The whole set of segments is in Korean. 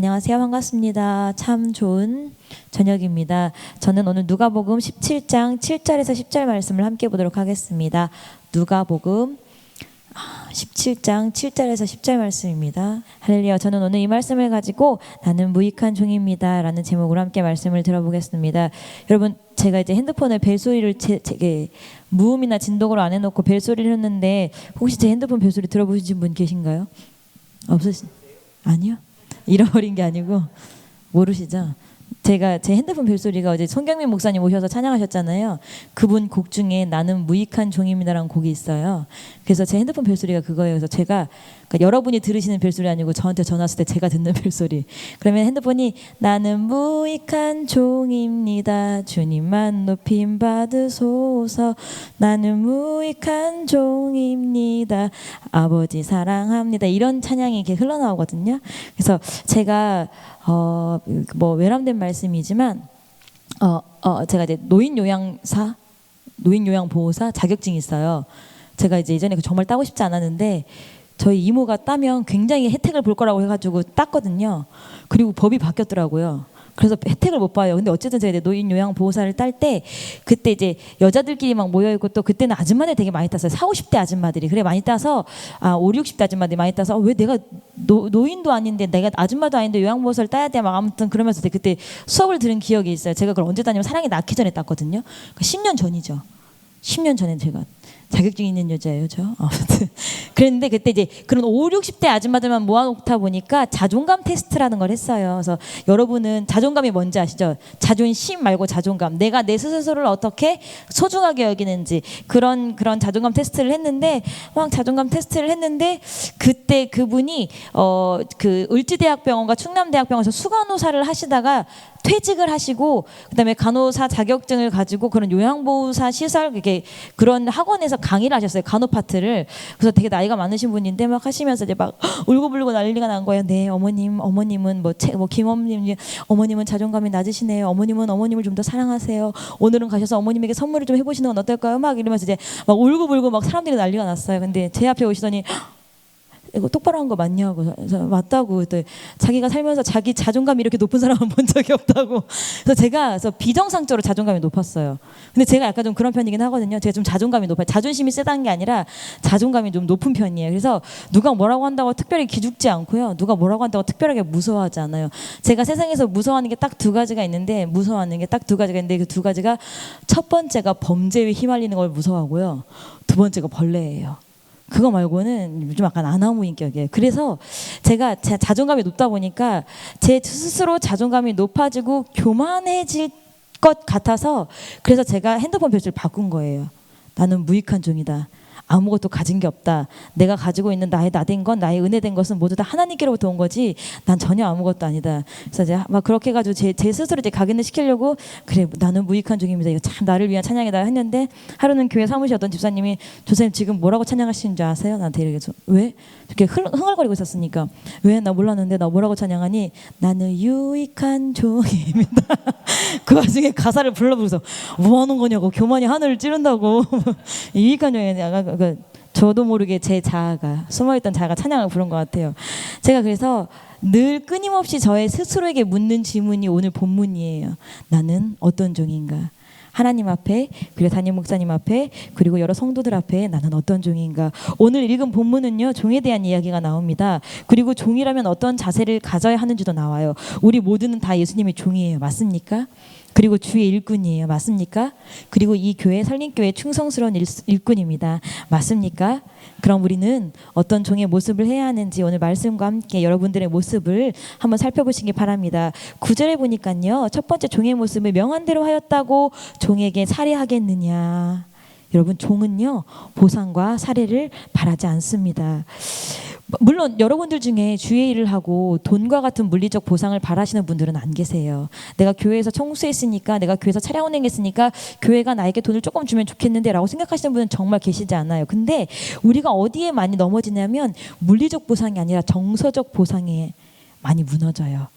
안녕하세요. 반갑습니다. 참 좋은 저녁입니다. 저는 오늘 누가복음 17장 7절에서 10절 말씀을 함께 보도록 하겠습니다. 누가복음 17장 7절에서 10절 말씀입니다. 할렐루야. 저는 오늘 이 말씀을 가지고 나는 무익한 종입니다 라는 제목으로 함께 말씀을 들어보겠습니다. 여러분, 제가 이제 핸드폰에 벨소리를 제 무음이나 진동으로 안 해놓고 벨소리를 했는데 혹시 제 핸드폰 벨소리 들어보신 분 계신가요? 아니요? 잃어버린 게 아니고 모르시죠? 제가 제 핸드폰 벨소리가 어제 손경민 목사님 오셔서 찬양하셨잖아요. 그분 곡 중에 나는 무익한 종입니다라는 곡이 있어요. 그래서 제 핸드폰 벨소리가 그거예요. 그래서 제가 그러니까 여러분이 들으시는 벨소리 아니고 저한테 전화 왔을 때 제가 듣는 벨소리. 그러면 핸드폰이 나는 무익한 종입니다. 주님만 높임 받으소서. 나는 무익한 종입니다. 아버지 사랑합니다. 이런 찬양이 이렇게 흘러나오거든요. 그래서 제가 외람된 말씀이지만 제가 이제 노인요양보호사 자격증이 있어요. 제가 이제 예전에 정말 따고 싶지 않았는데 저희 이모가 따면 굉장히 혜택을 볼 거라고 해가지고 땄거든요. 그리고 법이 바뀌었더라고요. 그래서 혜택을 못 봐요. 근데 어쨌든 제가 노인 요양 보호사를 딸 때 그때 이제 여자들끼리 막 모여 있고 또 그때는 아줌마들 되게 많이 땄어요. 40, 50대 아줌마들이. 그래 많이 따서 5, 60대 아줌마들이 많이 따서 왜 내가 노인도 아닌데 내가 아줌마도 아닌데 요양 보호사를 따야 돼 막 아무튼 그러면서 그때 수업을 들은 기억이 있어요. 제가 그걸 언제 따냐면 사랑이 낳기 전에 땄거든요. 10년 전이죠. 10년 전에 제가 자격증 있는 여자예요, 저. 아무튼 그랬는데 그때 이제 그런 5, 60대 아줌마들만 모아놓다 보니까 자존감 테스트라는 걸 했어요. 그래서 여러분은 자존감이 뭔지 아시죠? 자존심 말고 자존감. 내가 내 스스로를 어떻게 소중하게 여기는지 그런 자존감 테스트를 했는데 막 자존감 테스트를 했는데 그때 그분이 그 을지대학병원과 충남대학병원에서 수간호사를 하시다가 퇴직을 하시고 그다음에 간호사 자격증을 가지고 그런 요양보호사 시설 이렇게 그런 학원에서 강의를 하셨어요. 간호 파트를. 그래서 되게 나이가 많으신 분인데 막 하시면서 이제 막 울고불고 난리가 난 거예요. 네, 어머님은 김어머님 어머님은 자존감이 낮으시네요. 어머님을 좀 더 사랑하세요. 오늘은 가셔서 어머님에게 선물을 좀 해보시는 건 어떨까요? 막 이러면서 이제 막 울고불고 막 사람들이 난리가 났어요. 근데 제 앞에 오시더니 이거 똑바로 한 거 맞냐고. 그래서 맞다고. 또 자기가 살면서 자기 자존감이 이렇게 높은 사람은 본 적이 없다고. 그래서 비정상적으로 자존감이 높았어요. 근데 제가 약간 좀 그런 편이긴 하거든요. 제가 좀 자존감이 높아요. 자존심이 세다는 게 아니라 자존감이 좀 높은 편이에요. 그래서 누가 뭐라고 한다고 특별히 기죽지 않고요. 누가 뭐라고 한다고 특별하게 무서워하지 않아요. 제가 세상에서 무서워하는 게 딱 두 가지가 있는데 그 두 가지가 첫 번째가 범죄에 휘말리는 걸 무서워하고요. 두 번째가 벌레예요. 그거 말고는 요즘 약간 아나무 인격이에요. 그래서 제가 제 자존감이 높다 보니까 제 스스로 자존감이 높아지고 교만해질 것 같아서 그래서 제가 핸드폰 벨소리를 바꾼 거예요. 나는 무익한 종이다. 아무것도 가진 게 없다. 내가 가지고 있는 나의 나된 건 나의 은혜된 것은 모두 다 하나님께로부터 온 거지 난 전혀 아무것도 아니다. 그래서 이제 막 그렇게 해가지고 제 스스로 이제 각인을 시키려고 그래 나는 무익한 종입니다. 이거 참 나를 위한 찬양이다 했는데 하루는 교회 사무실 어떤 집사님이 조선님 지금 뭐라고 찬양하시는 줄 아세요? 나한테 이렇게 왜? 이렇게 흥얼거리고 있었으니까 왜? 나 몰랐는데 나 뭐라고 찬양하니? 나는 유익한 종입니다. 그 와중에 가사를 불러보면서 뭐 하는 거냐고 교만이 하늘을 찌른다고 유익한 종이 저도 모르게 제 자아가 숨어있던 자아가 찬양을 부른 것 같아요. 제가 그래서 늘 끊임없이 저의 스스로에게 묻는 질문이 오늘 본문이에요. 나는 어떤 종인가? 하나님 앞에 그리고 담임 목사님 앞에 그리고 여러 성도들 앞에 나는 어떤 종인가? 오늘 읽은 본문은요 종에 대한 이야기가 나옵니다. 그리고 종이라면 어떤 자세를 가져야 하는지도 나와요. 우리 모두는 다 예수님의 종이에요. 맞습니까? 그리고 주의 일꾼이에요. 맞습니까? 그리고 이 교회 설림교회 충성스러운 일꾼입니다. 맞습니까? 그럼 우리는 어떤 종의 모습을 해야 하는지 오늘 말씀과 함께 여러분들의 모습을 한번 살펴보시기 바랍니다. 9절에 보니까요. 첫 번째 종의 모습을 명한대로 하였다고 종에게 살해하겠느냐. 여러분 종은요 보상과 살해를 바라지 않습니다. 물론 여러분들 중에 주의 일을 하고 돈과 같은 물리적 보상을 바라시는 분들은 안 계세요. 내가 교회에서 청소했으니까 내가 교회에서 차량 운행했으니까 교회가 나에게 돈을 조금 주면 좋겠는데 라고 생각하시는 분은 정말 계시지 않아요. 근데 우리가 어디에 많이 넘어지냐면 물리적 보상이 아니라 정서적 보상에 많이 무너져요.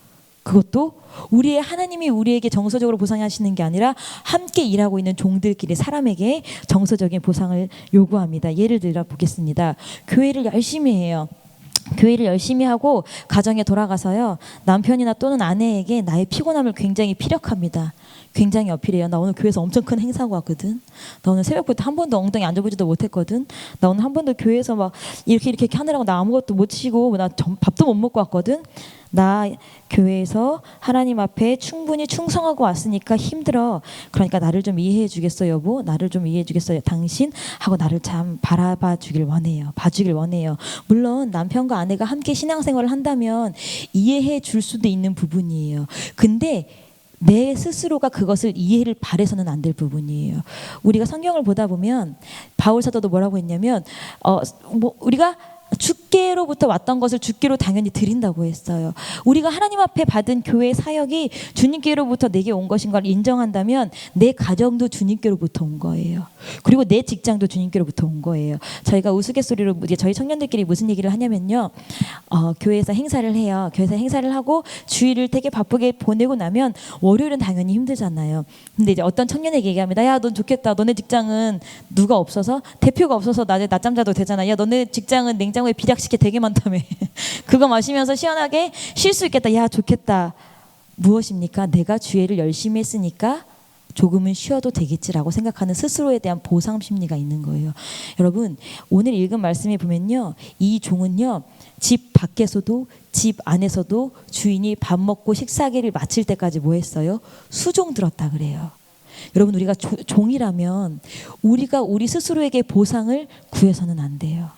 그것도 우리의 하나님이 우리에게 정서적으로 보상하시는 게 아니라 함께 일하고 있는 종들끼리 사람에게 정서적인 보상을 요구합니다. 예를 들어 보겠습니다. 교회를 열심히 해요. 교회를 열심히 하고 가정에 돌아가서요, 남편이나 또는 아내에게 나의 피곤함을 굉장히 피력합니다. 굉장히 어필해요. 나 오늘 교회에서 엄청 큰 행사가 왔거든. 나 오늘 새벽부터 한 번도 엉덩이 앉아보지도 못했거든. 나 오늘 한 번도 교회에서 막 이렇게 하느라고 나 아무것도 못 치고 나 밥도 못 먹고 왔거든. 나 교회에서 하나님 앞에 충분히 충성하고 왔으니까 힘들어. 그러니까 나를 좀 이해해 주겠어 여보? 나를 좀 이해해 주겠어요 당신? 하고 나를 참 바라봐 주길 원해요. 봐주길 원해요. 물론 남편과 아내가 함께 신앙생활을 한다면 이해해 줄 수도 있는 부분이에요. 근데 내 스스로가 그것을 이해를 바래서는 안 될 부분이에요. 우리가 성경을 보다 보면 바울 사도도 뭐라고 했냐면 우리가 주께로부터 왔던 것을 주께로 당연히 드린다고 했어요. 우리가 하나님 앞에 받은 교회 사역이 주님께로부터 내게 온 것인 걸 인정한다면 내 가정도 주님께로부터 온 거예요. 그리고 내 직장도 주님께로부터 온 거예요. 저희가 우스갯소리로 저희 청년들끼리 무슨 얘기를 하냐면요, 교회에서 행사를 해요. 교회에서 행사를 하고 주일을 되게 바쁘게 보내고 나면 월요일은 당연히 힘들잖아요. 근데 이제 어떤 청년에게 얘기합니다. 야, 넌 좋겠다. 너네 직장은 누가 없어서, 대표가 없어서 낮잠 자도 되잖아. 야, 너네 직장은 냉장고에 비락식이 되게 많다며. 그거 마시면서 시원하게 쉴 수 있겠다. 야, 좋겠다. 무엇입니까? 내가 주일을 열심히 했으니까 조금은 쉬어도 되겠지라고 생각하는 스스로에 대한 보상 심리가 있는 거예요. 여러분, 오늘 읽은 말씀에 보면요, 이 종은요, 집 밖에서도 집 안에서도 주인이 밥 먹고 식사기를 마칠 때까지 뭐 했어요? 수종 들었다 그래요. 여러분, 우리가 종이라면 우리가 우리 스스로에게 보상을 구해서는 안 돼요.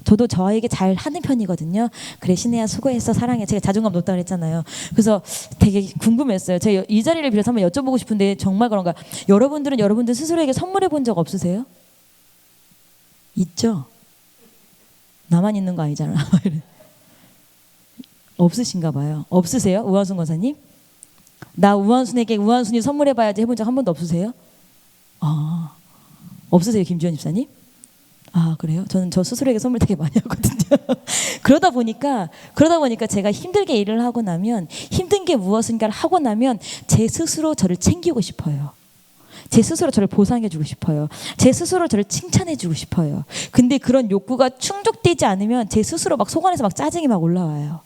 저도 저에게 잘 하는 편이거든요. 그래, 신혜야 수고했어, 사랑해. 제가 자존감 높다 그랬잖아요. 그래서 되게 궁금했어요. 제가 이 자리를 빌어서 한번 여쭤보고 싶은데 정말 그런가? 여러분들은 여러분들 스스로에게 선물해 본 적 없으세요? 있죠? 나만 있는 거 아니잖아. 없으신가 봐요. 없으세요? 우한순 권사님? 나 우한순에게 우한순이 선물해 봐야지 해본 적 한 번도 없으세요? 없으세요, 김지원 집사님? 그래요? 저는 저 스스로에게 선물 되게 많이 하거든요. 그러다 보니까 제가 힘들게 일을 하고 나면, 힘든 게 무엇인가를 하고 나면 제 스스로 저를 챙기고 싶어요. 제 스스로 저를 보상해주고 싶어요. 제 스스로 저를 칭찬해주고 싶어요. 근데 그런 욕구가 충족되지 않으면 제 스스로 막 속 안에서 막 짜증이 막 올라와요.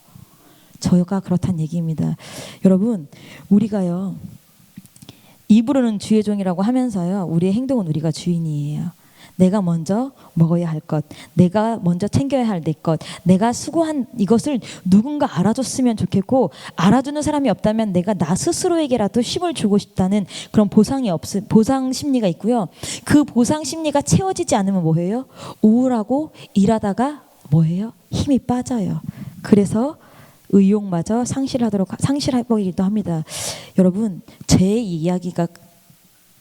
저가 그렇다는 얘기입니다. 여러분, 우리가요, 입으로는 주의 종이라고 하면서요, 우리의 행동은 우리가 주인이에요. 내가 먼저 먹어야 할 것, 내가 먼저 챙겨야 할 내 것, 내가 수고한 이것을 누군가 알아줬으면 좋겠고, 알아주는 사람이 없다면 내가 나 스스로에게라도 힘을 주고 싶다는 그런 보상 심리가 있고요. 그 보상 심리가 채워지지 않으면 뭐예요? 우울하고 일하다가 뭐예요? 힘이 빠져요. 그래서 의욕마저 상실해버리기도 합니다. 여러분, 제 이야기가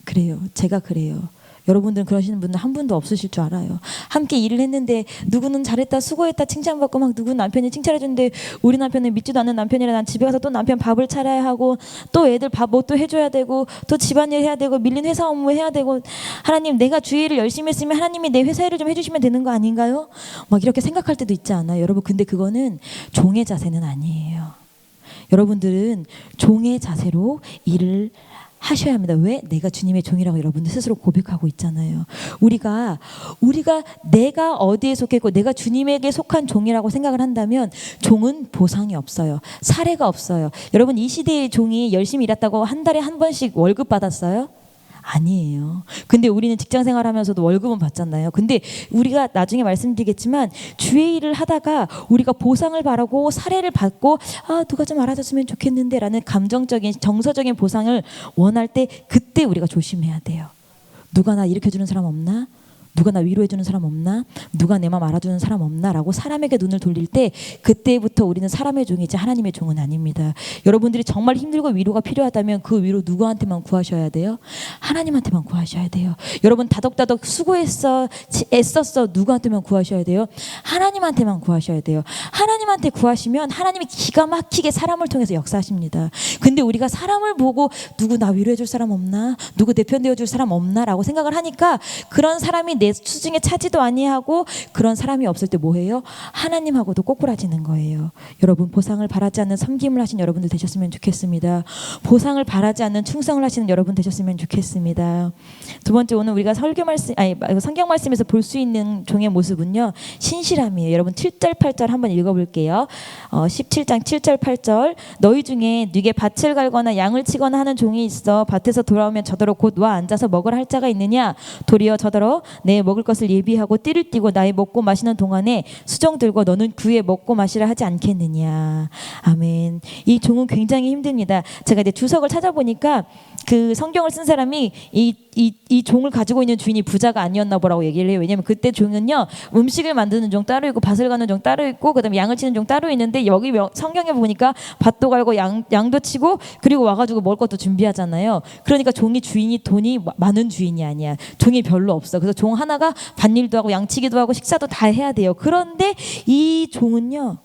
그래요. 제가 그래요. 여러분들은 그러시는 분은 한 분도 없으실 줄 알아요. 함께 일을 했는데 누구는 잘했다, 수고했다 칭찬받고, 막 누구 남편이 칭찬해주는데 우리 남편은 믿지도 않는 남편이라 난 집에 가서 또 남편 밥을 차려야 하고, 또 애들 밥 뭐 또 해줘야 되고, 또 집안일 해야 되고, 밀린 회사 업무 해야 되고, 하나님, 내가 주일을 열심히 했으면 하나님이 내 회사 일을 좀 해주시면 되는 거 아닌가요? 막 이렇게 생각할 때도 있지 않아요? 여러분, 근데 그거는 종의 자세는 아니에요. 여러분들은 종의 자세로 일을 하셔야 합니다. 왜? 내가 주님의 종이라고 여러분들 스스로 고백하고 있잖아요. 우리가 내가 어디에 속했고 내가 주님에게 속한 종이라고 생각을 한다면 종은 보상이 없어요. 사례가 없어요. 여러분, 이 시대의 종이 열심히 일했다고 한 달에 한 번씩 월급 받았어요? 아니에요. 근데 우리는 직장 생활하면서도 월급은 받잖아요. 근데 우리가 나중에 말씀드리겠지만 주의 일을 하다가 우리가 보상을 바라고 사례를 받고, 누가 좀 알아줬으면 좋겠는데 라는 감정적인 정서적인 보상을 원할 때, 그때 우리가 조심해야 돼요. 누가 나 일으켜주는 사람 없나? 누가 나 위로해주는 사람 없나? 누가 내 마음 알아주는 사람 없나? 라고 사람에게 눈을 돌릴 때, 그때부터 우리는 사람의 종이지 하나님의 종은 아닙니다. 여러분들이 정말 힘들고 위로가 필요하다면 그 위로 누구한테만 구하셔야 돼요? 하나님한테만 구하셔야 돼요. 여러분, 다독다독 수고했어, 애썼어, 누구한테만 구하셔야 돼요? 하나님한테만 구하셔야 돼요. 하나님한테 구하시면 하나님이 기가 막히게 사람을 통해서 역사하십니다. 근데 우리가 사람을 보고 누구 나 위로해줄 사람 없나? 누구 내 편 되어줄 사람 없나? 라고 생각을 하니까 그런 사람이 내 내 수중에 차지도 아니하고 그런 사람이 없을 때 뭐해요? 하나님하고도 꼬꾸라지는 거예요. 여러분, 보상을 바라지 않는 섬김을 하신 여러분들 되셨으면 좋겠습니다. 보상을 바라지 않는 충성을 하시는 여러분 되셨으면 좋겠습니다. 두 번째, 오늘 우리가 성경 말씀에서 볼 수 있는 종의 모습은요, 신실함이에요. 여러분 7절 8절 한번 읽어볼게요. 17장 7절 8절. 너희 중에 네게 밭을 갈거나 양을 치거나 하는 종이 있어 밭에서 돌아오면 저더러 곧 와 앉아서 먹으라 할 자가 있느냐? 도리어 저더러 내 먹을 것을 예비하고 띠를 띠고 나의 먹고 마시는 동안에 수정 들고 너는 그의 먹고 마시라 하지 않겠느냐? 아멘. 이 종은 굉장히 힘듭니다. 제가 이제 주석을 찾아보니까 그 성경을 쓴 사람이 이 종을 가지고 있는 주인이 부자가 아니었나 보라고 얘기를 해요. 왜냐하면 그때 종은요, 음식을 만드는 종 따로 있고 밭을 가는 종 따로 있고 그다음에 양을 치는 종 따로 있는데, 여기 성경에 보니까 밭도 갈고 양도 치고 그리고 와가지고 먹을 것도 준비하잖아요. 그러니까 종이 주인이 돈이 많은 주인이 아니야. 종이 별로 없어. 그래서 종 하나가 밭일도 하고 양치기도 하고 식사도 다 해야 돼요. 그런데 이 종은요,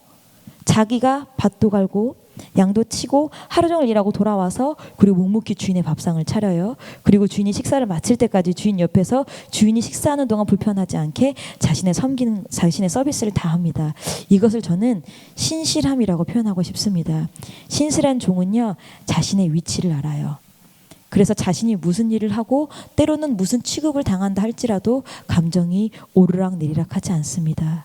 자기가 밭도 갈고 양도 치고 하루 종일 일하고 돌아와서 그리고 묵묵히 주인의 밥상을 차려요. 그리고 주인이 식사를 마칠 때까지 주인 옆에서 주인이 식사하는 동안 불편하지 않게 자신의 서비스를 다 합니다. 이것을 저는 신실함이라고 표현하고 싶습니다. 신실한 종은요, 자신의 위치를 알아요. 그래서 자신이 무슨 일을 하고 때로는 무슨 취급을 당한다 할지라도 감정이 오르락 내리락 하지 않습니다.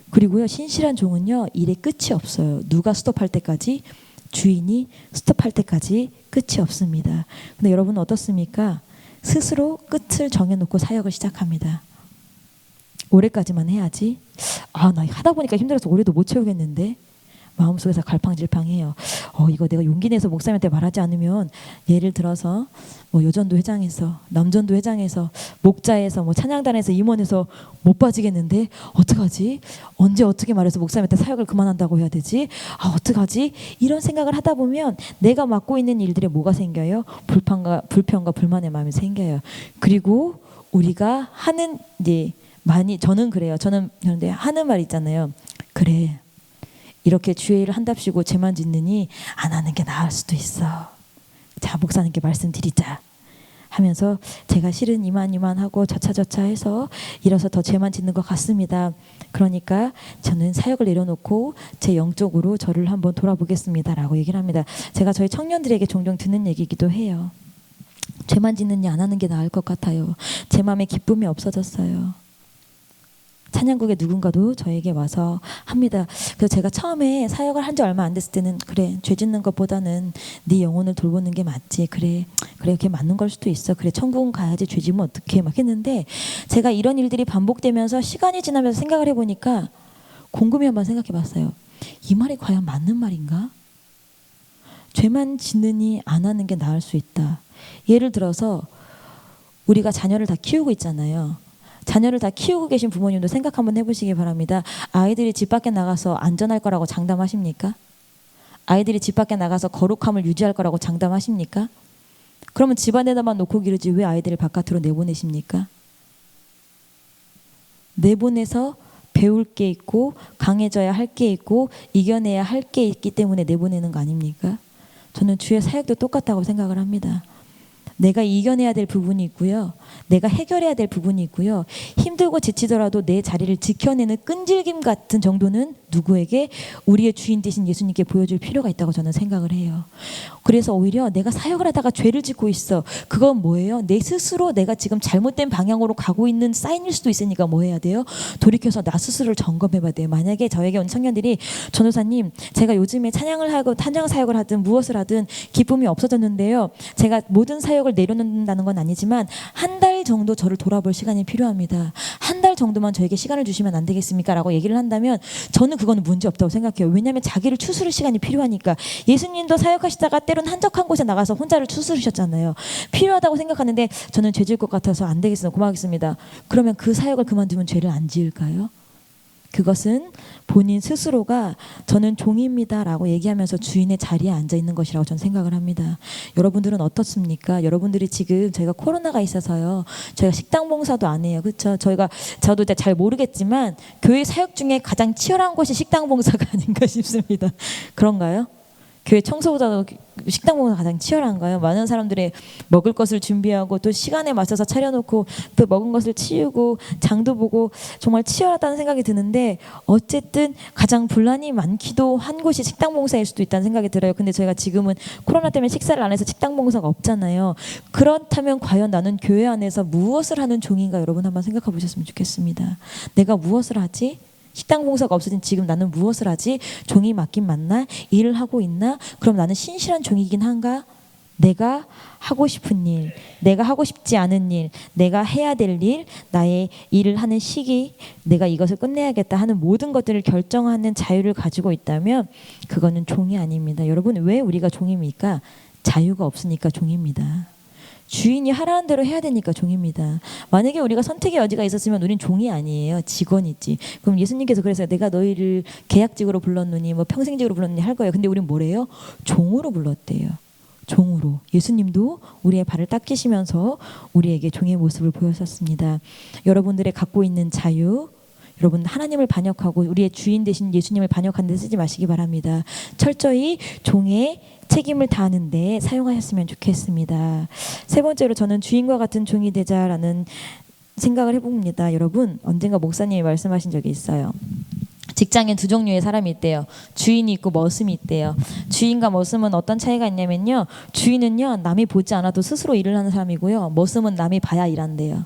그리고요, 신실한 종은요, 일에 끝이 없어요. 누가 스톱할 때까지, 주인이 스톱할 때까지 끝이 없습니다. 근데 여러분은 어떻습니까? 스스로 끝을 정해놓고 사역을 시작합니다. 올해까지만 해야지. 나 하다 보니까 힘들어서 올해도 못 채우겠는데. 마음속에서 갈팡질팡해요. 이거 내가 용기 내서 목사님한테 말하지 않으면, 예를 들어서 뭐 여전도 회장에서, 남전도 회장에서, 목자에서, 뭐 찬양단에서, 임원에서 못 빠지겠는데 어떡하지? 언제 어떻게 말해서 목사님한테 사역을 그만한다고 해야 되지? 어떡하지? 이런 생각을 하다 보면 내가 맡고 있는 일들에 뭐가 생겨요? 불편과 불만의 마음이 생겨요. 그리고 우리가 하는 저는 그래요. 저는 그런데 하는 말 있잖아요. 그래, 이렇게 주의 일을 한답시고 죄만 짓느니 안 하는 게 나을 수도 있어. 자, 목사님께 말씀드리자 하면서 제가 실은 이만 하고 저차 해서 이래서 더 죄만 짓는 것 같습니다. 그러니까 저는 사역을 내려놓고 제 영적으로 저를 한번 돌아보겠습니다라고 얘기를 합니다. 제가 저희 청년들에게 종종 듣는 얘기이기도 해요. 죄만 짓느니 안 하는 게 나을 것 같아요. 제 마음에 기쁨이 없어졌어요. 찬양국에 누군가도 저에게 와서 합니다. 그래서 제가 처음에 사역을 한 지 얼마 안 됐을 때는, 그래, 죄 짓는 것보다는 네 영혼을 돌보는 게 맞지. 그래 그게 맞는 걸 수도 있어. 그래, 천국은 가야지. 죄 지면 어떡해 막 했는데, 제가 이런 일들이 반복되면서 시간이 지나면서 생각을 해보니까 곰곰이 한번 생각해 봤어요. 이 말이 과연 맞는 말인가? 죄만 짓느니 안 하는 게 나을 수 있다. 예를 들어서 우리가 자녀를 다 키우고 있잖아요. 자녀를 다 키우고 계신 부모님도 생각 한번 해보시기 바랍니다. 아이들이 집 밖에 나가서 안전할 거라고 장담하십니까? 아이들이 집 밖에 나가서 거룩함을 유지할 거라고 장담하십니까? 그러면 집안에다만 놓고 기르지 왜 아이들을 바깥으로 내보내십니까? 내보내서 배울 게 있고 강해져야 할 게 있고 이겨내야 할 게 있기 때문에 내보내는 거 아닙니까? 저는 주의 사역도 똑같다고 생각을 합니다. 내가 이겨내야 될 부분이 있고요. 내가 해결해야 될 부분이 있고요. 힘들고 지치더라도 내 자리를 지켜내는 끈질김 같은 정도는 누구에게? 우리의 주인 되신 예수님께 보여줄 필요가 있다고 저는 생각을 해요. 그래서 오히려 내가 사역을 하다가 죄를 짓고 있어. 그건 뭐예요? 내 스스로 내가 지금 잘못된 방향으로 가고 있는 사인일 수도 있으니까 뭐 해야 돼요? 돌이켜서 나 스스로를 점검해 봐야 돼요. 만약에 저에게 온 청년들이, 전도사님, 제가 요즘에 찬양을 하고 찬양 사역을 하든 무엇을 하든 기쁨이 없어졌는데요. 제가 모든 사역을 내려놓는다는 건 아니지만 한 달 정도 저를 돌아볼 시간이 필요합니다. 한 달 정도만 저에게 시간을 주시면 안 되겠습니까? 라고 얘기를 한다면 저는 그거는 문제 없다고 생각해요. 왜냐하면 자기를 추스를 시간이 필요하니까. 예수님도 사역하시다가 때론 한적한 곳에 나가서 혼자를 추스르셨잖아요. 필요하다고 생각하는데 저는 죄 지을 것 같아서 안 되겠습니다. 고마겠습니다. 그러면 그 사역을 그만두면 죄를 안 지을까요? 그것은 본인 스스로가 저는 종입니다 라고 얘기하면서 주인의 자리에 앉아 있는 것이라고 저는 생각을 합니다. 여러분들은 어떻습니까? 여러분들이 지금 저희가 코로나가 있어서요. 저희가 식당 봉사도 안 해요. 그렇죠? 저도 잘 모르겠지만 교회 사역 중에 가장 치열한 곳이 식당 봉사가 아닌가 싶습니다. 그런가요? 교회 청소보다도 식당 봉사가 가장 치열한가요? 많은 사람들의 먹을 것을 준비하고 또 시간에 맞춰서 차려놓고 또 먹은 것을 치우고 장도 보고 정말 치열하다는 생각이 드는데 어쨌든 가장 분란이 많기도 한 곳이 식당 봉사일 수도 있다는 생각이 들어요. 근데 저희가 지금은 코로나 때문에 식사를 안 해서 식당 봉사가 없잖아요. 그렇다면 과연 나는 교회 안에서 무엇을 하는 종인가 여러분 한번 생각해 보셨으면 좋겠습니다. 내가 무엇을 하지? 식당 봉사가 없어진 지금 나는 무엇을 하지? 종이 맞긴 맞나? 일을 하고 있나? 그럼 나는 신실한 종이긴 한가? 내가 하고 싶은 일, 내가 하고 싶지 않은 일, 내가 해야 될 일, 나의 일을 하는 시기, 내가 이것을 끝내야겠다 하는 모든 것들을 결정하는 자유를 가지고 있다면 그거는 종이 아닙니다. 여러분 왜 우리가 종입니까? 자유가 없으니까 종입니다. 주인이 하라는 대로 해야 되니까 종입니다. 만약에 우리가 선택의 여지가 있었으면 우린 종이 아니에요. 직원이지. 그럼 예수님께서 그래서 내가 너희를 계약직으로 불렀느니 뭐 평생직으로 불렀느니 할 거예요. 근데 우린 뭐래요? 종으로 불렀대요. 종으로. 예수님도 우리의 발을 닦이시면서 우리에게 종의 모습을 보여줬습니다. 여러분들의 갖고 있는 자유, 여러분 하나님을 반역하고 우리의 주인 되신 예수님을 반역하는 데 쓰지 마시기 바랍니다. 철저히 종의 책임을 다하는 데 사용하셨으면 좋겠습니다. 세 번째로 저는 주인과 같은 종이 되자라는 생각을 해봅니다. 여러분 언젠가 목사님이 말씀하신 적이 있어요. 직장엔 두 종류의 사람이 있대요. 주인이 있고 머슴이 있대요. 주인과 머슴은 어떤 차이가 있냐면요. 주인은요 남이 보지 않아도 스스로 일을 하는 사람이고요. 머슴은 남이 봐야 일한대요.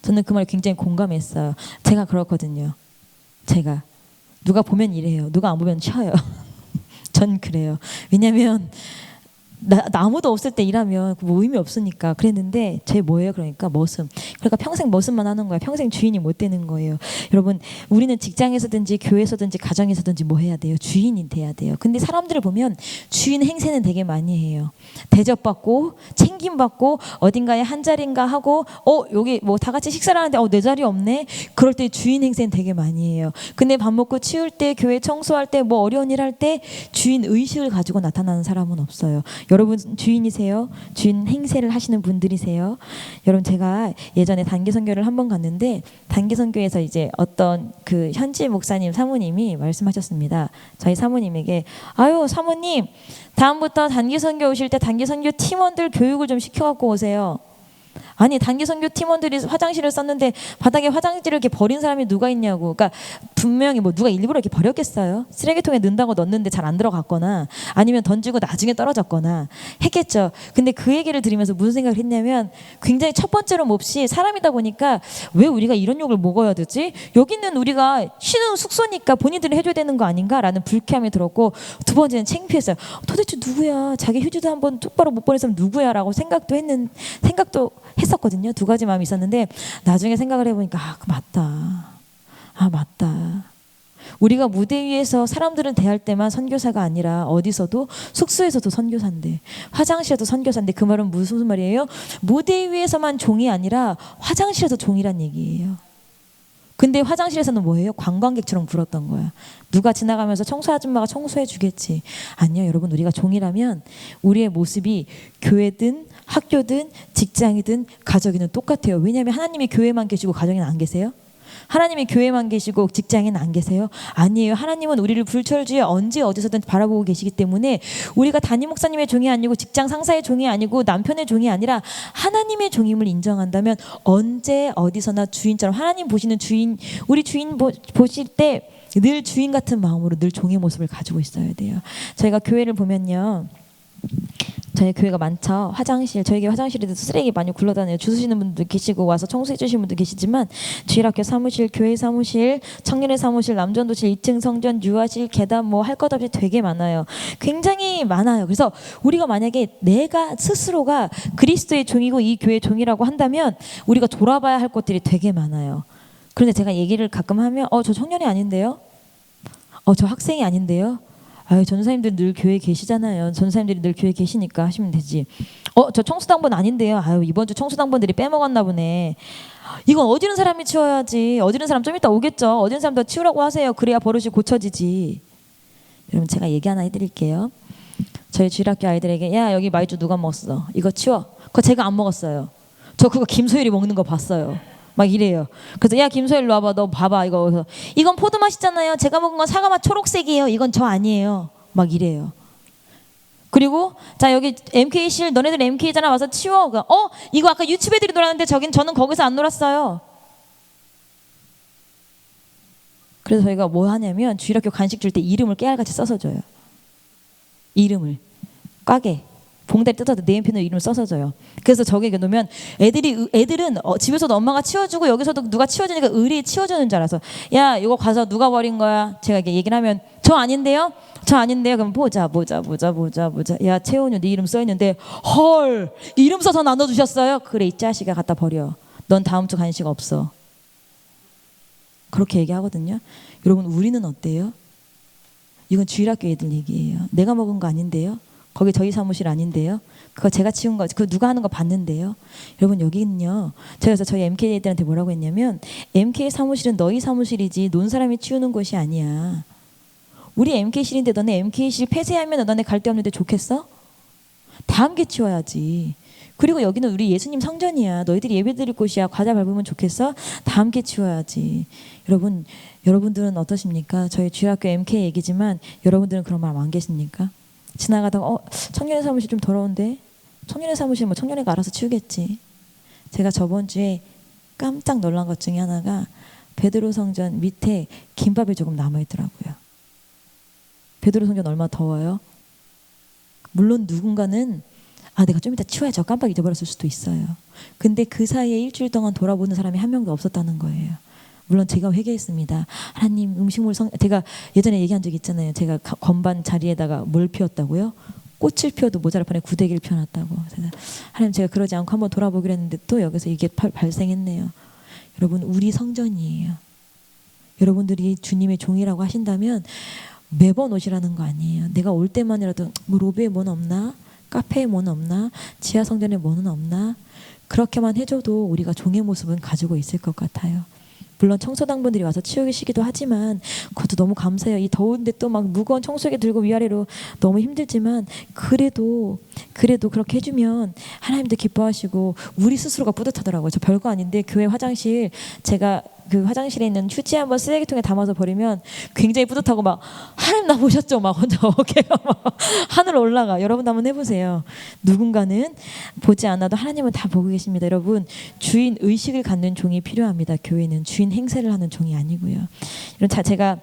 저는 그 말에 굉장히 공감했어요. 제가 그렇거든요. 제가 누가 보면 일해요. 누가 안 보면 쉬어요. 전 그래요. 왜냐면 아무도 없을 때 일하면 뭐 의미 없으니까 그랬는데 제 뭐예요? 그러니까 머슴. 그러니까 평생 머슴만 하는 거예요. 평생 주인이 못 되는 거예요. 여러분 우리는 직장에서든지 교회에서든지 가정에서든지 뭐 해야 돼요? 주인이 돼야 돼요. 근데 사람들을 보면 주인 행세는 되게 많이 해요. 대접받고 챙김받고 어딘가에 한 자리인가 하고 여기 뭐 다 같이 식사를 하는데 내 자리 없네? 그럴 때 주인 행세는 되게 많이 해요. 근데 밥 먹고 치울 때 교회 청소할 때 뭐 어려운 일 할 때 주인 의식을 가지고 나타나는 사람은 없어요. 여러분 주인이세요? 주인 행세를 하시는 분들이세요? 여러분 제가 예전에 단기 선교를 한번 갔는데 단기 선교에서 이제 어떤 그 현지 목사님 사모님이 말씀하셨습니다. 저희 사모님에게 아유 사모님 다음부터 단기 선교 오실 때 단기 선교 팀원들 교육을 좀 시켜갖고 오세요. 아니 단기 선교 팀원들이 화장실을 썼는데 바닥에 화장지를 이렇게 버린 사람이 누가 있냐고. 그러니까 분명히 뭐 누가 일부러 이렇게 버렸겠어요. 쓰레기통에 넣는다고 넣었는데 잘 안 들어갔거나 아니면 던지고 나중에 떨어졌거나 했겠죠. 근데 그 얘기를 들으면서 무슨 생각을 했냐면 굉장히 첫 번째로 몹시 사람이다 보니까 왜 우리가 이런 욕을 먹어야 되지? 여기는 우리가 쉬는 숙소니까 본인들이 해줘야 되는 거 아닌가라는 불쾌함이 들었고 두 번째는 창피했어요. 도대체 누구야? 자기 휴지도 한번 똑바로 못 보낸 사람 누구야라고 생각도 했었거든요. 두 가지 마음이 있었는데 나중에 생각을 해보니까 맞다. 우리가 무대 위에서 사람들은 대할 때만 선교사가 아니라 어디서도 숙소에서도 선교사인데 화장실에도 선교사인데 그 말은 무슨 말이에요? 무대 위에서만 종이 아니라 화장실에서 종이란 얘기예요. 근데 화장실에서는 뭐예요? 관광객처럼 굴었던 거야. 누가 지나가면서 청소 아줌마가 청소해 주겠지. 아니요 여러분 우리가 종이라면 우리의 모습이 교회든 학교든 직장이든 가정이든 똑같아요. 왜냐하면 하나님이 교회만 계시고 가정에는 안 계세요? 하나님이 교회만 계시고 직장에는 안 계세요? 아니에요. 하나님은 우리를 불철주에 언제 어디서든 바라보고 계시기 때문에 우리가 담임 목사님의 종이 아니고 직장 상사의 종이 아니고 남편의 종이 아니라 하나님의 종임을 인정한다면 언제 어디서나 주인처럼 하나님 보시는 주인 우리 주인 보실 때 늘 주인 같은 마음으로 늘 종의 모습을 가지고 있어야 돼요. 저희가 교회를 보면요. 저희 교회가 많죠. 저희 화장실에도 쓰레기 많이 굴러다녀요. 주무시는 분도 계시고 와서 청소해 주시는 분도 계시지만 주일학교 사무실, 교회 사무실, 청년의 사무실, 남전도실, 2층 성전, 유아실, 계단 뭐 할 것 없이 되게 많아요. 굉장히 많아요. 그래서 우리가 만약에 내가 스스로가 그리스도의 종이고 이 교회의 종이라고 한다면 우리가 돌아봐야 할 것들이 되게 많아요. 그런데 제가 얘기를 가끔 하면 저 청년이 아닌데요? 저 학생이 아닌데요? 전사님들 늘 교회에 계시잖아요. 전사님들이 늘 교회에 계시니까 하시면 되지. 저 청소당번 아닌데요. 이번 주 청소당번들이 빼먹었나 보네. 이건 어지른 사람이 치워야지. 어지른 사람 좀 이따 오겠죠. 어지른 사람 더 치우라고 하세요. 그래야 버릇이 고쳐지지. 여러분 제가 얘기 하나 해드릴게요. 저희 주일학교 아이들에게 야 여기 마이쮸 누가 먹었어? 이거 치워. 그거 제가 안 먹었어요. 저 그거 김소율이 먹는 거 봤어요. 막 이래요. 그래서 야 김소율 와봐. 너 봐봐 이거. 이건 포도 맛이잖아요. 제가 먹은 건 사과 맛 초록색이에요. 이건 저 아니에요. 막 이래요. 그리고 자 여기 MK실 너네들 MK잖아 와서 치워. 이거 아까 유치부 애들이 놀았는데 저는 거기서 안 놀았어요. 그래서 저희가 뭐 하냐면 주일학교 간식 줄 때 이름을 깨알같이 써서 줘요. 이름을 꽉에 봉다리 뜯어서 네임펜으로 이름을 써서 줘요. 그래서 저기 놓으면 애들은 집에서도 엄마가 치워주고 여기서도 누가 치워주니까 의리 치워주는 줄 알아서 야 이거 가서 누가 버린 거야? 제가 이렇게 얘기를 하면 저 아닌데요? 저 아닌데요? 그럼 보자. 야 채원이 네 이름 써있는데 헐 이름 써서 나눠주셨어요? 그래 이 자식아 갖다 버려. 넌 다음 주 간식 없어. 그렇게 얘기하거든요. 여러분 우리는 어때요? 이건 주일학교 애들 얘기예요. 내가 먹은 거 아닌데요? 거기 저희 사무실 아닌데요? 그거 제가 치운 거, 그거 누가 하는 거 봤는데요? 여러분 여기는요. 그래서 저희 MK 애들한테 뭐라고 했냐면 MK 사무실은 너희 사무실이지 논 사람이 치우는 곳이 아니야. 우리 MK실인데 너네 MK실 폐쇄하면 너네 갈 데 없는데 좋겠어? 다 함께 치워야지. 그리고 여기는 우리 예수님 성전이야. 너희들이 예배드릴 곳이야. 과자 밟으면 좋겠어? 다 함께 치워야지. 여러분들은 어떠십니까? 저희 주일학교 MK 얘기지만 여러분들은 그런 마음 안 계십니까? 지나가다가 청년의 사무실 좀 더러운데 청년의 사무실 뭐 청년회가 알아서 치우겠지. 제가 저번 주에 깜짝 놀란 것 중에 하나가 베드로 성전 밑에 김밥이 조금 남아있더라고요. 베드로 성전 얼마나 더워요? 물론 누군가는 내가 좀 이따 치워야지 깜빡 잊어버렸을 수도 있어요. 근데 그 사이에 일주일 동안 돌아보는 사람이 한 명도 없었다는 거예요. 물론 제가 회개했습니다. 하나님 음식물 제가 예전에 얘기한 적 있잖아요. 제가 건반 자리에다가 뭘 피웠다고요? 꽃을 피워도 모자랄 판에 구데기를 피워놨다고. 하나님 제가 그러지 않고 한번 돌아보기로 했는데 또 여기서 이게 발생했네요. 여러분 우리 성전이에요. 여러분들이 주님의 종이라고 하신다면 매번 오시라는 거 아니에요. 내가 올 때만이라도 뭐 로비에 뭐는 없나? 카페에 뭐는 없나? 지하 성전에 뭐는 없나? 그렇게만 해줘도 우리가 종의 모습은 가지고 있을 것 같아요. 물론 청소당분들이 와서 치우시기도 하지만 그것도 너무 감사해요. 이 더운데 또 막 무거운 청소기 들고 위아래로 너무 힘들지만 그래도 그렇게 해주면 하나님도 기뻐하시고 우리 스스로가 뿌듯하더라고요. 저 별거 아닌데 교회 화장실 제가 그 화장실에 있는 휴지 한번 쓰레기통에 담아서 버리면 굉장히 뿌듯하고 막 하나님 나 보셨죠? 막 혼자 어깨가 막 하늘 올라가. 여러분 한번 해보세요. 누군가는 보지 않아도 하나님은 다 보고 계십니다. 여러분 주인 의식을 갖는 종이 필요합니다. 교회는 주인 행세를 하는 종이 아니고요. 제가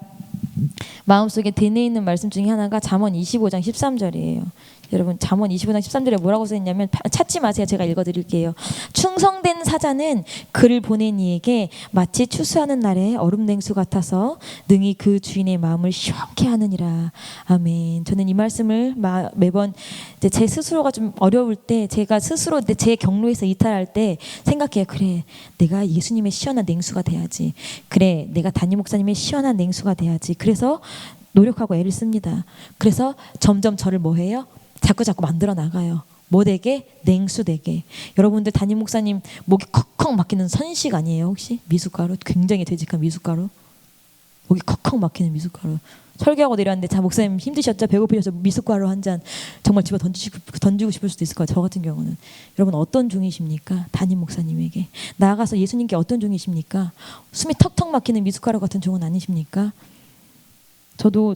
마음속에 대뇌 있는 말씀 중에 하나가 잠언 25장 13절이에요. 여러분 잠언 25장 13절에 뭐라고 써있냐면 찾지 마세요. 제가 읽어드릴게요. 충성된 사자는 그를 보낸 이에게 마치 추수하는 날에 얼음 냉수 같아서 능히 그 주인의 마음을 시원케 하느니라. 아멘. 저는 이 말씀을 매번 제 스스로가 좀 어려울 때 제가 스스로 제 경로에서 이탈할 때 생각해요. 그래 내가 예수님의 시원한 냉수가 돼야지. 그래 내가 담임 목사님의 시원한 냉수가 돼야지. 그래서 노력하고 애를 씁니다. 그래서 점점 저를 뭐 해요? 자꾸 만들어 나가요. 뭐 되게? 냉수 되게. 여러분들 담임 목사님 목이 컥컥 막히는 선식 아니에요 혹시? 미숫가루? 굉장히 되직한 미숫가루? 목이 컥컥 막히는 미숫가루. 설교하고 내려왔는데 자 목사님 힘드셨죠? 배고프셔서 미숫가루 한 잔 정말 집어 던지고 싶을 수도 있을 거예요. 저 같은 경우는. 여러분 어떤 종이십니까? 담임 목사님에게. 나아가서 예수님께 어떤 종이십니까? 숨이 턱턱 막히는 미숫가루 같은 종은 아니십니까? 저도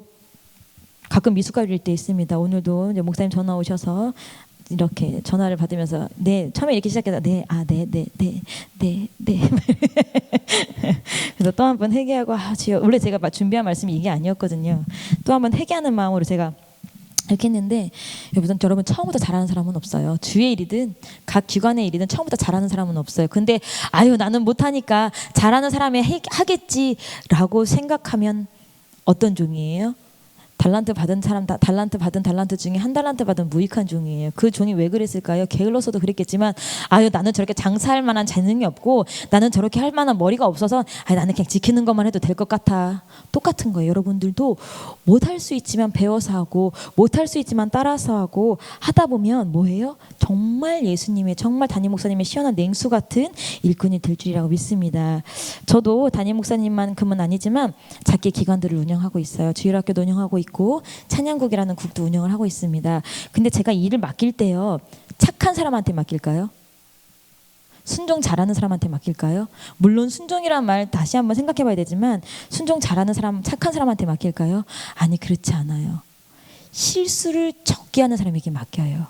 가끔 미숫가루일 때 있습니다. 오늘도 이제 목사님 전화 오셔서 이렇게 전화를 받으면서 처음에 이렇게 시작해서 네. 그래서 또 한 번 회개하고 주여. 원래 제가 준비한 말씀이 이게 아니었거든요. 또 한 번 회개하는 마음으로 제가 이렇게 했는데 여러분 처음부터 잘하는 사람은 없어요. 주의 일이든 각 기관의 일이든 처음부터 잘하는 사람은 없어요. 근데 나는 못하니까 잘하는 사람이 하겠지라고 생각하면 어떤 종이에요? 달란트 받은 달란트 중에 한 달란트 받은 무익한 종이에요. 그 종이 왜 그랬을까요? 게을러서도 그랬겠지만 나는 저렇게 장사할 만한 재능이 없고 나는 저렇게 할 만한 머리가 없어서 나는 그냥 지키는 것만 해도 될 것 같아. 똑같은 거예요. 여러분들도 못할 수 있지만 배워서 하고 못할 수 있지만 따라서 하고 하다 보면 뭐예요? 정말 예수님의 정말 담임 목사님의 시원한 냉수 같은 일꾼이 될 줄이라고 믿습니다. 저도 담임 목사님만큼은 아니지만 작게 기관들을 운영하고 있어요. 주일학교도 운영하고 있고 찬양국이라는 국도 운영을 하고 있습니다. 근데 제가 일을 맡길 때요. 착한 사람한테 맡길까요? 순종 잘하는 사람한테 맡길까요? 물론 순종이란 말 다시 한번 생각해 봐야 되지만 순종 잘하는 사람, 착한 사람한테 맡길까요? 아니 그렇지 않아요. 실수를 적게 하는 사람에게 맡겨요.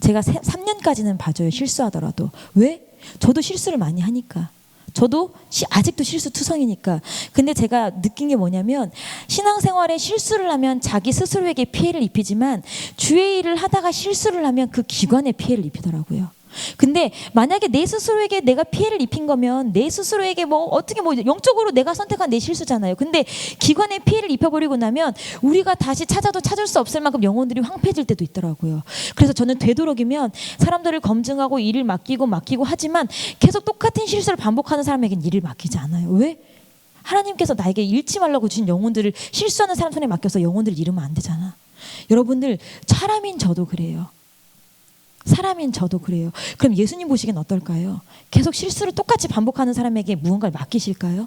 제가 3년까지는 봐줘요. 실수하더라도. 왜? 저도 실수를 많이 하니까. 저도 아직도 실수투성이니까. 근데 제가 느낀 게 뭐냐면 신앙생활에 실수를 하면 자기 스스로에게 피해를 입히지만 주의 일을 하다가 실수를 하면 그 기관에 피해를 입히더라고요. 근데 만약에 내 스스로에게 내가 피해를 입힌 거면 내 스스로에게 뭐 어떻게 뭐 영적으로 내가 선택한 내 실수잖아요. 근데 기관에 피해를 입혀버리고 나면 우리가 다시 찾아도 찾을 수 없을 만큼 영혼들이 황폐해질 때도 있더라고요. 그래서 저는 되도록이면 사람들을 검증하고 일을 맡기고 하지만 계속 똑같은 실수를 반복하는 사람에게는 일을 맡기지 않아요. 왜? 하나님께서 나에게 잃지 말라고 주신 영혼들을 실수하는 사람 손에 맡겨서 영혼들을 잃으면 안 되잖아. 여러분들 사람인 저도 그래요. 사람인 저도 그래요. 그럼 예수님 보시기엔 어떨까요? 계속 실수를 똑같이 반복하는 사람에게 무언가를 맡기실까요?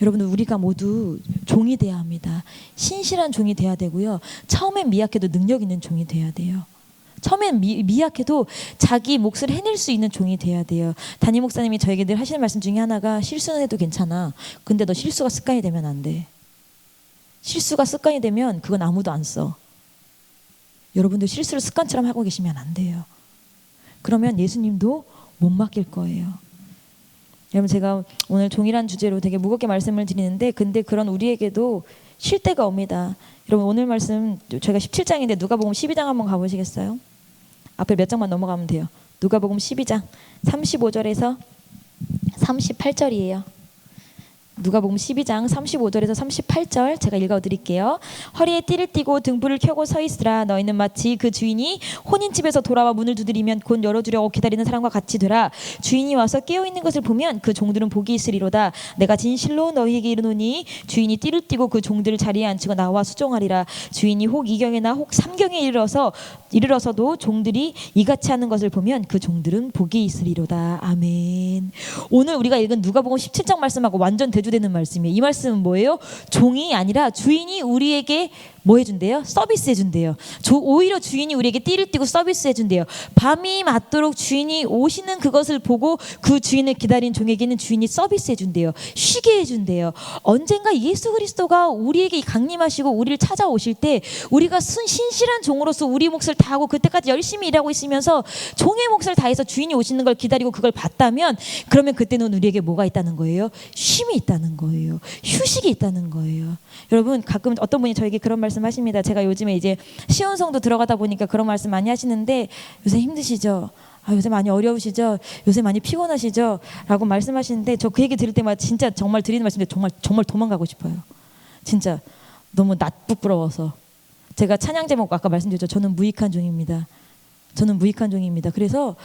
여러분들 우리가 모두 종이 돼야 합니다. 신실한 종이 돼야 되고요. 처음엔 미약해도 능력 있는 종이 돼야 돼요. 처음엔 미약해도 자기 몫을 해낼 수 있는 종이 돼야 돼요. 담임 목사님이 저에게 늘 하시는 말씀 중에 하나가 실수는 해도 괜찮아. 근데 너 실수가 습관이 되면 안 돼. 실수가 습관이 되면 그건 아무도 안 써. 여러분들 실수를 습관처럼 하고 계시면 안 돼요. 그러면 예수님도 못 맡길 거예요. 여러분 제가 오늘 종이란 주제로 되게 무겁게 말씀을 드리는데 근데 그런 우리에게도 쉴 때가 옵니다. 여러분 오늘 말씀 저희가 17장인데 누가복음 12장 한번 가보시겠어요? 앞에 몇 장만 넘어가면 돼요. 누가복음 12장 35절에서 38절이에요. 누가복음 12장 35절에서 38절 제가 읽어드릴게요. 허리에 띠를 띠고 등불을 켜고 서 있으라. 너희는 마치 그 주인이 혼인집에서 돌아와 문을 두드리면 곧 열어주려고 기다리는 사람과 같이 되라. 주인이 와서 깨어있는 것을 보면 그 종들은 복이 있으리로다. 내가 진실로 너희에게 이르노니 주인이 띠를 띠고 그 종들을 자리에 앉히고 나와 수종하리라. 주인이 혹 2경에나 혹 3경에 이르러서도 종들이 이같이 하는 것을 보면 그 종들은 복이 있으리로다. 아멘. 오늘 우리가 읽은 누가복음 17장 말씀하고 완전 대조되는 말씀이에요. 이 말씀은 뭐예요? 종이 아니라 주인이 우리에게 뭐 해준대요? 서비스 해준대요. 오히려 주인이 우리에게 띠를 띠고 서비스 해준대요. 밤이 맞도록 주인이 오시는 그것을 보고 그 주인을 기다린 종에게는 주인이 서비스 해준대요. 쉬게 해준대요. 언젠가 예수 그리스도가 우리에게 강림하시고 우리를 찾아오실 때 우리가 신실한 종으로서 우리 몫을 다하고 그때까지 열심히 일하고 있으면서 종의 몫을 다해서 주인이 오시는 걸 기다리고 그걸 봤다면 그러면 그때는 우리에게 뭐가 있다는 거예요? 쉼이 있다는 거예요. 휴식이 있다는 거예요. 여러분 가끔 어떤 분이 저에게 그런 말씀하십니다. 제가 요즘에 이제 시온성도 들어가다 보니까 그런 말씀 많이 하시는데 요새 힘드시죠? 요새 많이 어려우시죠? 요새 많이 피곤하시죠? 라고 말씀하시는데 저 그 얘기 들을 때마다 진짜 정말 드리는 말씀인데 정말 도망가고 싶어요. 진짜 너무 부끄러워서. 제가 찬양 제목 아까 말씀드렸죠. 저는 무익한 종입니다. 저는 무익한 종입니다. 그래서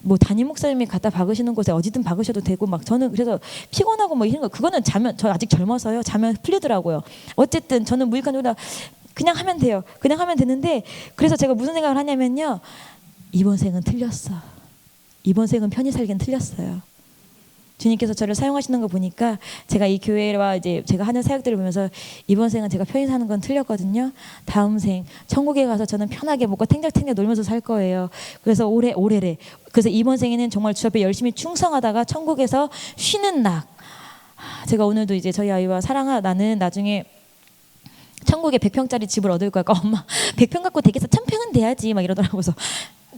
뭐 담임 목사님이 갖다 박으시는 곳에 어디든 박으셔도 되고 막 저는 그래서 피곤하고 뭐 이런 거 그거는 자면 저 아직 젊어서요. 자면 풀리더라고요. 어쨌든 저는 무익한 종이라 그냥 하면 돼요. 그냥 하면 되는데 그래서 제가 무슨 생각을 하냐면요. 이번 생은 틀렸어. 이번 생은 편히 살긴 틀렸어요. 주님께서 저를 사용하시는 거 보니까 제가 이 교회와 이제 제가 하는 사역들을 보면서 이번 생은 제가 편히 사는 건 틀렸거든요. 다음 생 천국에 가서 저는 편하게 먹고 탱글탱글 놀면서 살 거예요. 그래서 오래래. 그래서 이번 생에는 정말 주 앞에 열심히 충성하다가 천국에서 쉬는 낙. 제가 오늘도 이제 저희 아이와 나는 나중에 천국에 100평짜리 집을 얻을 거야. 엄마 100평 갖고 되겠어? 1000평은 돼야지 막 이러더라고요. 그래서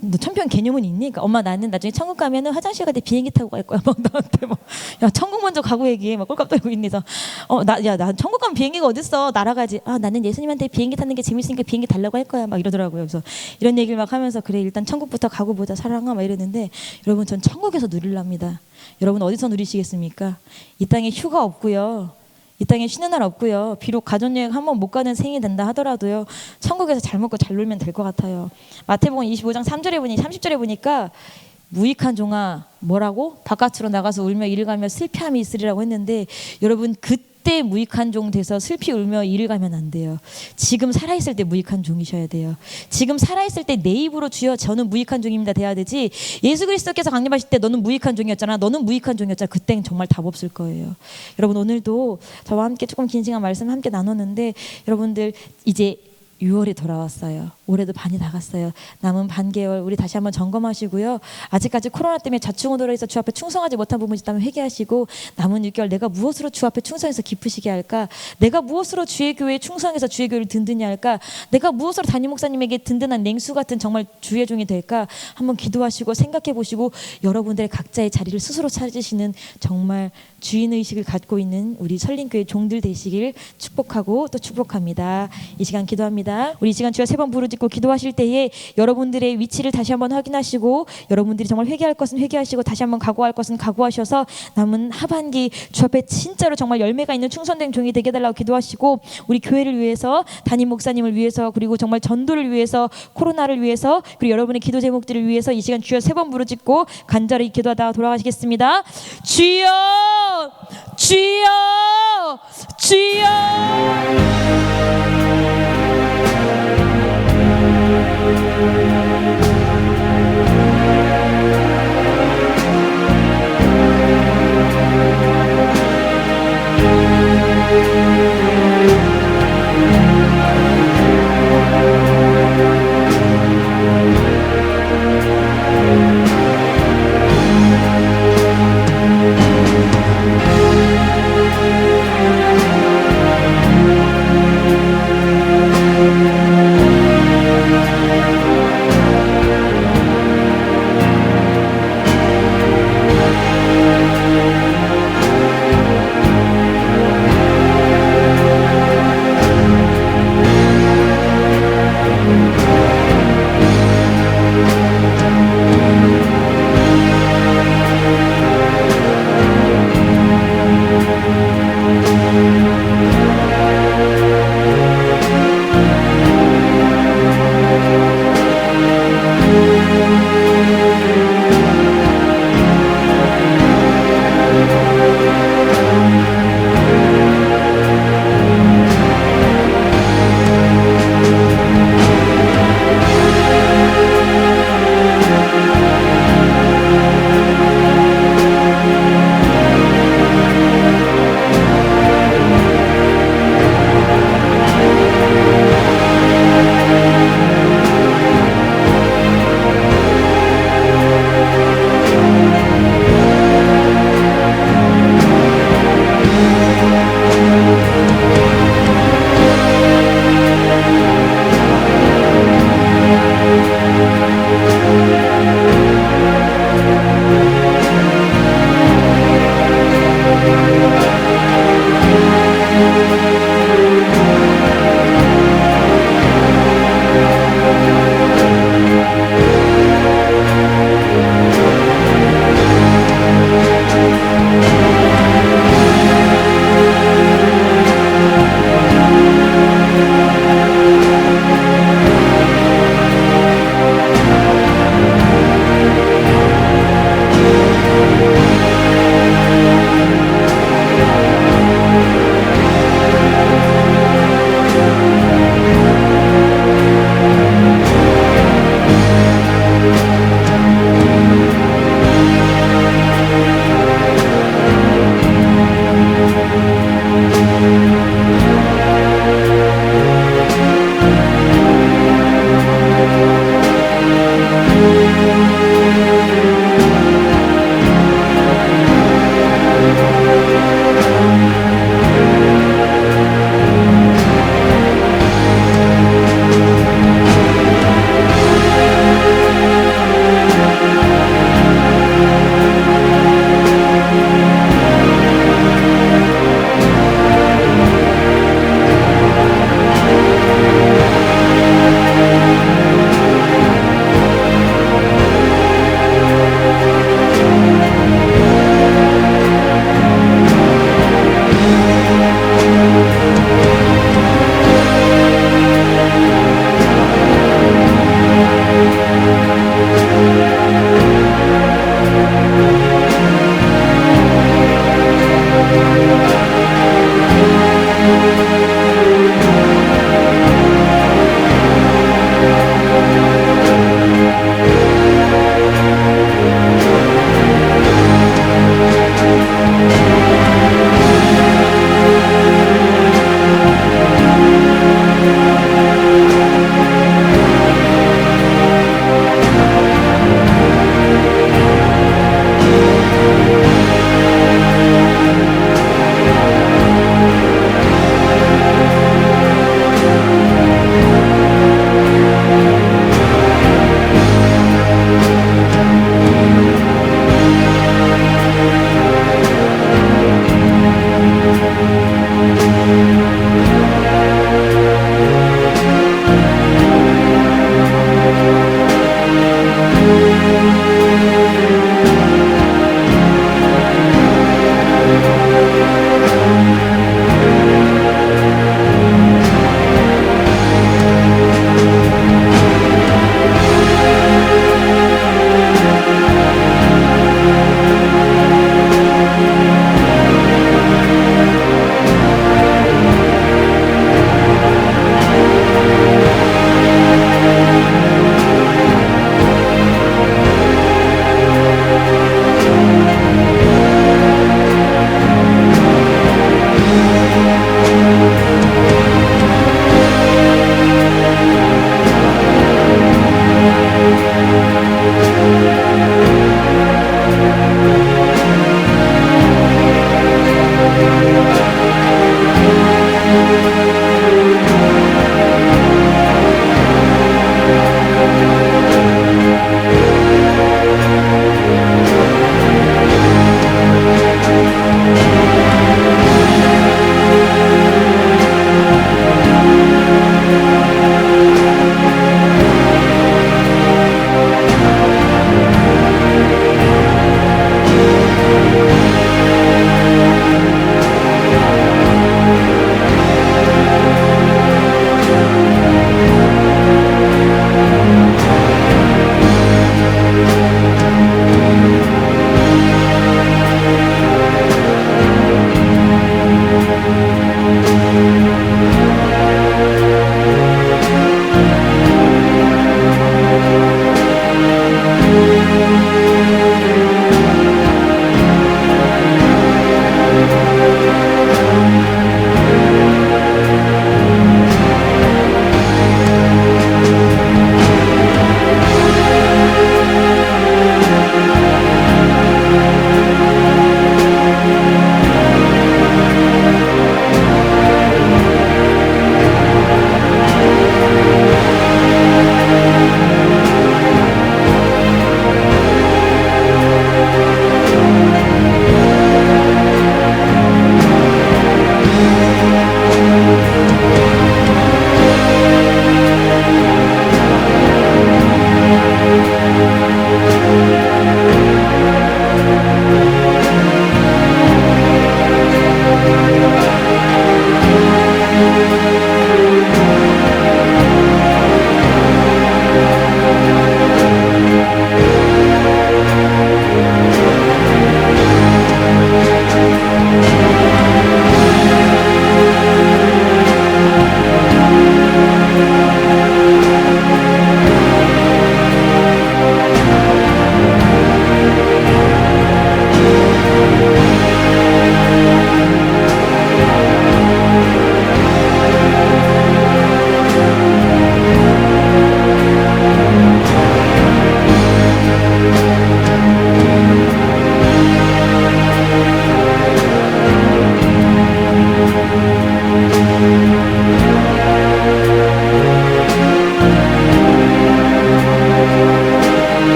너 1000평 개념은 있니? 그러니까 엄마 나는 나중에 천국 가면은 화장실 갈 때 비행기 타고 갈 거야. 막 나한테 야 천국 먼저 가고 얘기해. 막 꼴값 떨고 있네서 나 천국 가면 비행기가 어딨어? 날아가지. 나는 예수님한테 비행기 타는 게 재밌으니까 비행기 달라고 할 거야. 막 이러더라고요. 그래서 이런 얘기를 막 하면서 그래 일단 천국부터 가고 보자 사랑아 막 이랬는데 여러분 전 천국에서 누리랍니다. 여러분 어디서 누리시겠습니까? 이 땅에 휴가 없고요. 이 땅에 쉬는 날 없고요. 비록 가족여행 한 번 못 가는 생이 된다 하더라도요. 천국에서 잘 먹고 잘 놀면 될 것 같아요. 마태복음 25장 30절에 보니까 무익한 종아 뭐라고? 바깥으로 나가서 울며 이를 가며 슬피함이 있으리라고 했는데 여러분 그때 무익한 종 돼서 슬피 울며 이를 가면 안 돼요. 지금 살아있을 때 무익한 종이셔야 돼요. 지금 살아있을 때 내 입으로 주여 저는 무익한 종입니다 돼야 되지. 예수 그리스도께서 강림하실 때 너는 무익한 종이었잖아. 너는 무익한 종이었잖아. 그땐 정말 답 없을 거예요. 여러분 오늘도 저와 함께 조금 긴 시간 말씀 함께 나눴는데 여러분들 이제 6월이 돌아왔어요. 올해도 반이 나갔어요. 남은 반개월 우리 다시 한번 점검하시고요. 아직까지 코로나 때문에 좌충우돌로 해서 주 앞에 충성하지 못한 부분이 있다면 회개하시고, 남은 6개월 내가 무엇으로 주 앞에 충성해서 기쁘시게 할까? 내가 무엇으로 주의 교회에 충성해서 주의 교회를 든든히 할까? 내가 무엇으로 담임 목사님에게 든든한 냉수 같은 정말 주의 종이 될까? 한번 기도하시고 생각해 보시고, 여러분들의 각자의 자리를 스스로 찾으시는 정말 주인의식을 갖고 있는 우리 설림교회 종들 되시길 축복하고 또 축복합니다. 이 시간 기도합니다. 우리 이 시간 주여 3번 부르짖고 기도하실 때에 여러분들의 위치를 다시 한번 확인하시고, 여러분들이 정말 회개할 것은 회개하시고 다시 한번 각오할 것은 각오하셔서 남은 하반기 주 앞에 진짜로 정말 열매가 있는 충성된 종이 되게 해달라고 기도하시고, 우리 교회를 위해서, 담임 목사님을 위해서, 그리고 정말 전도를 위해서, 코로나를 위해서, 그리고 여러분의 기도 제목들을 위해서 이 시간 주여 3번 부르짖고 간절히 기도하다가 돌아가시겠습니다. 주여, 주여, 주여.